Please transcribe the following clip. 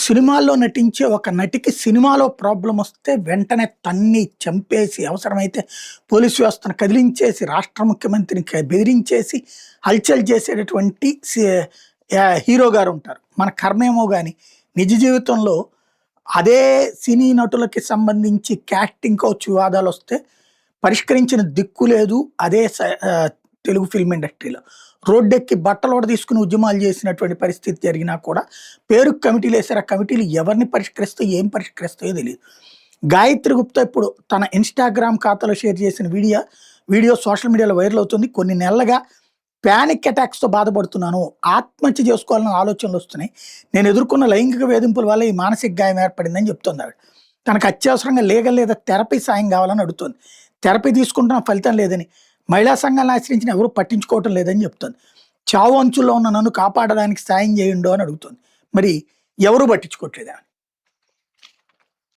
సినిమాల్లో నటించే ఒక నటికి సినిమాలో ప్రాబ్లమ్ వస్తే వెంటనే తన్ని చంపేసి అవసరమైతే పోలీసు వ్యవస్థను కదిలించేసి రాష్ట్ర ముఖ్యమంత్రిని బెదిరించేసి హల్చల్ చేసేటటువంటి హీరో గారు ఉంటారు. మన కర్మేమో కానీ నిజ జీవితంలో అదే సినీ నటులకి సంబంధించి క్యాస్టింగ్ కౌచ్ వివాదాలు వస్తే పరిష్కరించిన దిక్కు లేదు. అదే తెలుగు ఫిల్మ్ ఇండస్ట్రీలో రోడ్డెక్కి బట్టలు తీసుకుని ఉద్యమాలు చేసినటువంటి పరిస్థితి జరిగినా కూడా పేరుకు కమిటీలు వేసారు. ఆ కమిటీలు ఎవరిని పరిష్కరిస్తాయో ఏం పరిష్కరిస్తాయో తెలియదు. గాయత్రి గుప్తా ఇప్పుడు తన ఇన్స్టాగ్రామ్ ఖాతాలో షేర్ చేసిన వీడియో సోషల్ మీడియాలో వైరల్ అవుతుంది. కొన్ని నెలలుగా ప్యానిక్ అటాక్స్తో బాధపడుతున్నాను, ఆత్మహత్య చేసుకోవాలన్న ఆలోచనలు వస్తున్నాయి, నేను ఎదుర్కొన్న లైంగిక వేధింపుల వల్ల ఈ మానసిక గాయం ఏర్పడిందని చెప్తుంది ఆవిడ. తనకు అత్యవసరంగా లీగల్ లేదా థెరపీ సాయం కావాలని అడుగుతుంది. థెరపీ తీసుకుంటున్న ఫలితం లేదని, మహిళా సంఘాలను ఆశ్రయించిన ఎవరు పట్టించుకోవటం లేదని చెప్తుంది. చావు అంచుల్లో ఉన్న నన్ను కాపాడడానికి సాయం చేయండు అని అడుగుతుంది. మరి ఎవరు పట్టించుకోవట్లేదా?